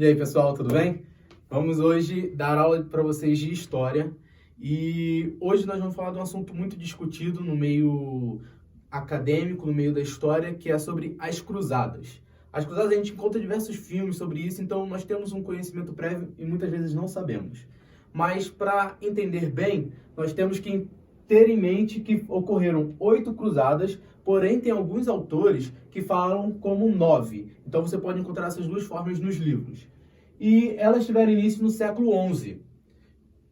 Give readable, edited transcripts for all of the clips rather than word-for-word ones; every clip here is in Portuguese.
E aí, pessoal, tudo bem? Vamos hoje dar aula para vocês de história e hoje nós vamos falar de um assunto muito discutido no meio acadêmico, no meio da história, que é sobre as cruzadas. As cruzadas a gente encontra diversos filmes sobre isso, então nós temos um conhecimento prévio e muitas vezes não sabemos. Mas para entender bem, nós temos que ter em mente que ocorreram 8 cruzadas, porém tem alguns autores que falam como 9. Então você pode encontrar essas duas formas nos livros. E elas tiveram início no século XI.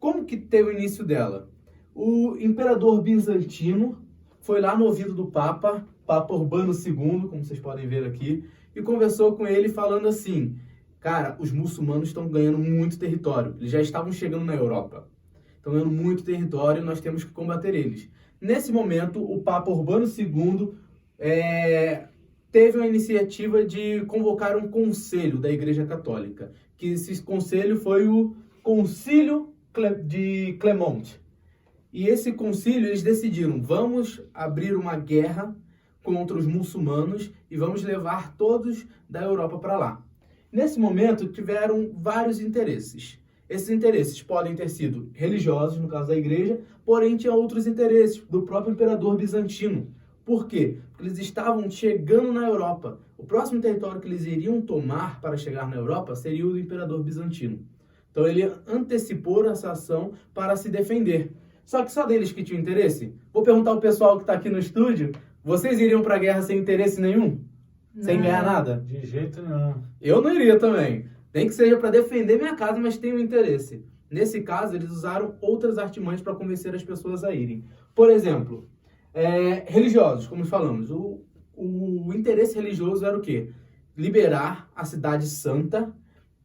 Como que teve o início dela? O imperador bizantino foi lá no ouvido do Papa Urbano II, como vocês podem ver aqui, e conversou com ele falando assim: cara, os muçulmanos estão ganhando muito território, eles já estavam chegando na Europa. Estão ganhando muito território e nós temos que combater eles. Nesse momento, o Papa Urbano II teve uma iniciativa de convocar um conselho da Igreja Católica, que esse conselho foi o Concílio de Clemente. E esse concílio, eles decidiram, vamos abrir uma guerra contra os muçulmanos e vamos levar todos da Europa para lá. Nesse momento, tiveram vários interesses. Esses interesses podem ter sido religiosos, no caso da igreja, porém tinha outros interesses do próprio imperador bizantino. Por quê? Porque eles estavam chegando na Europa. O próximo território que eles iriam tomar para chegar na Europa seria o do imperador bizantino. Então ele antecipou essa ação para se defender. Só que só deles que tinham interesse? Vou perguntar ao pessoal que está aqui no estúdio, vocês iriam para a guerra sem interesse nenhum? Não, sem ganhar nada? De jeito nenhum. Eu não iria também. Nem que seja para defender minha casa, mas tem um interesse. Nesse caso, eles usaram outras artimanhas para convencer as pessoas a irem. Por exemplo, religiosos, como falamos. O interesse religioso era o quê? Liberar a cidade santa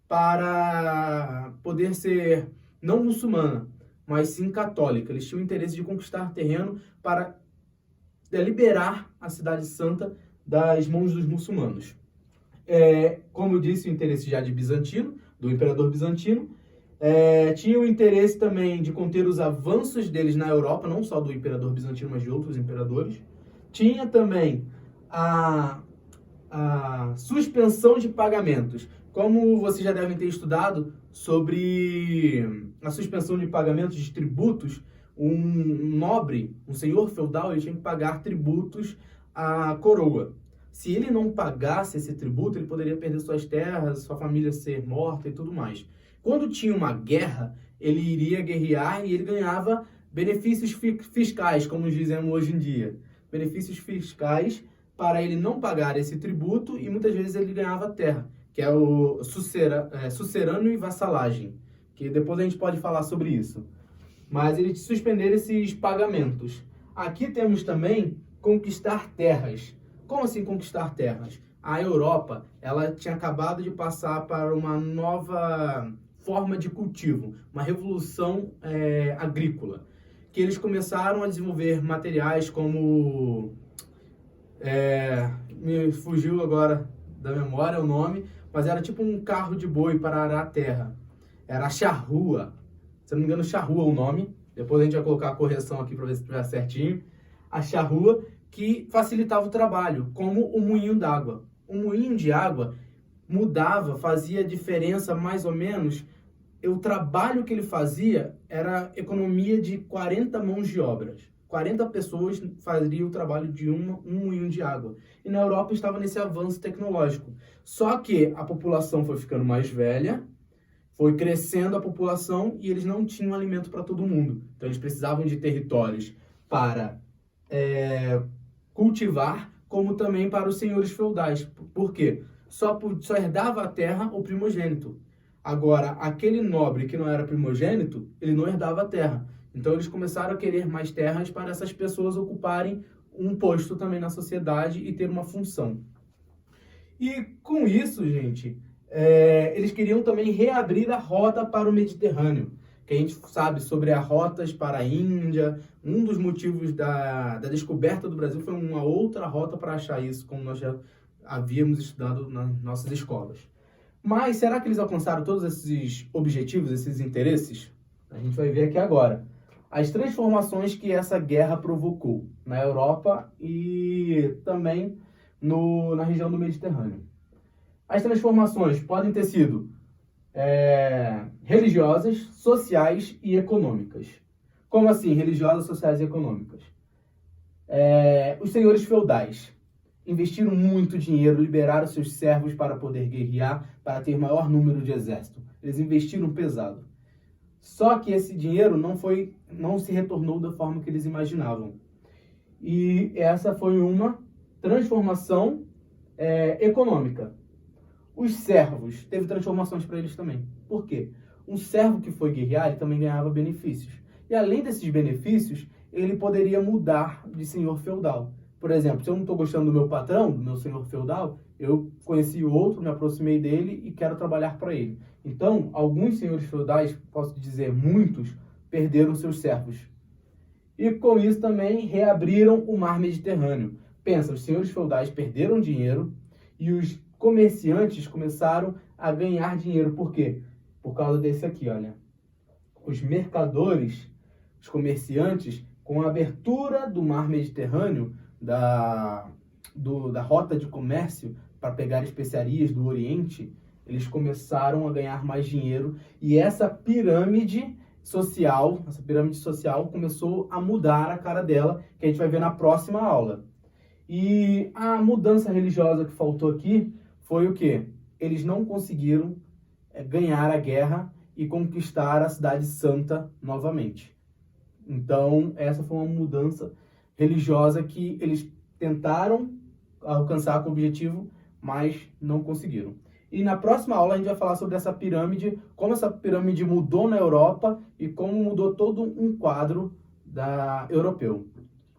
para poder ser não muçulmana, mas sim católica. Eles tinham o interesse de conquistar terreno para liberar a cidade santa das mãos dos muçulmanos. Como eu disse, o interesse já de bizantino, do imperador bizantino. Tinha o interesse também de conter os avanços deles na Europa, não só do imperador bizantino, mas de outros imperadores. Tinha também a suspensão de pagamentos. Como vocês já devem ter estudado sobre a suspensão de pagamentos de tributos, um nobre, um senhor feudal, ele tinha que pagar tributos à coroa. Se ele não pagasse esse tributo, ele poderia perder suas terras, sua família ser morta e tudo mais. Quando tinha uma guerra, ele iria guerrear e ele ganhava benefícios fiscais, como dizemos hoje em dia. Benefícios fiscais para ele não pagar esse tributo e muitas vezes ele ganhava terra, que é o sucerano e vassalagem, que depois a gente pode falar sobre isso. Mas ele suspender esses pagamentos. Aqui temos também conquistar terras. Como assim conquistar terras? A Europa, ela tinha acabado de passar para uma nova forma de cultivo, uma revolução agrícola, que eles começaram a desenvolver materiais como... me fugiu agora da memória o nome, mas era tipo um carro de boi para arar a terra. Era a charrua. Se não me engano, charrua é o nome. Depois a gente vai colocar a correção aqui para ver se estiver certinho. A charrua, que facilitava o trabalho, como o moinho d'água. O moinho de água mudava, fazia diferença mais ou menos. O trabalho que ele fazia era economia de 40 mãos de obras. 40 pessoas fariam o trabalho de um moinho de água. E na Europa estava nesse avanço tecnológico. Só que a população foi ficando mais velha, foi crescendo a população e eles não tinham alimento para todo mundo. Então eles precisavam de territórios para cultivar, como também para os senhores feudais. Por quê? Só herdava a terra o primogênito. Agora, aquele nobre que não era primogênito, ele não herdava a terra. Então eles começaram a querer mais terras para essas pessoas ocuparem um posto também na sociedade e ter uma função. E com isso, gente, eles queriam também reabrir a rota para o Mediterrâneo, que a gente sabe sobre as rotas para a Índia. Um dos motivos da descoberta do Brasil foi uma outra rota para achar isso, como nós já havíamos estudado nas nossas escolas. Mas será que eles alcançaram todos esses objetivos, esses interesses? A gente vai ver aqui agora. As transformações que essa guerra provocou na Europa e também na região do Mediterrâneo. As transformações podem ter sido religiosas, sociais e econômicas. Como assim, religiosas, sociais e econômicas? Os senhores feudais investiram muito dinheiro, liberaram seus servos para poder guerrear, para ter maior número de exército. Eles investiram pesado. Só que esse dinheiro não se retornou da forma que eles imaginavam. E essa foi uma transformação econômica. Os servos, teve transformações para eles também. Por quê? Um servo que foi guerrear, ele também ganhava benefícios. E além desses benefícios, ele poderia mudar de senhor feudal. Por exemplo, se eu não estou gostando do meu patrão, do meu senhor feudal, eu conheci outro, me aproximei dele e quero trabalhar para ele. Então, alguns senhores feudais, posso dizer muitos, perderam seus servos. E com isso também reabriram o mar Mediterrâneo. Pensa, os senhores feudais perderam dinheiro e os comerciantes começaram a ganhar dinheiro. Por quê? Por causa desse aqui, olha. Os mercadores, os comerciantes, com a abertura do mar Mediterrâneo, da rota de comércio para pegar especiarias do Oriente, eles começaram a ganhar mais dinheiro e essa pirâmide social começou a mudar a cara dela, que a gente vai ver na próxima aula. E a mudança religiosa que faltou aqui foi o quê? Eles não conseguiram ganhar a guerra e conquistar a cidade santa novamente. Então, essa foi uma mudança religiosa que eles tentaram alcançar com o objetivo, mas não conseguiram. E na próxima aula a gente vai falar sobre essa pirâmide, como essa pirâmide mudou na Europa e como mudou todo um quadro europeu.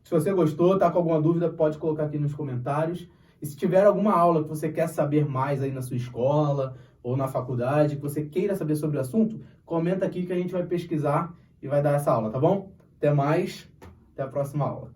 Se você gostou, está com alguma dúvida, pode colocar aqui nos comentários. E se tiver alguma aula que você quer saber mais aí na sua escola ou na faculdade, que você queira saber sobre o assunto, comenta aqui que a gente vai pesquisar e vai dar essa aula, tá bom? Até mais, até a próxima aula.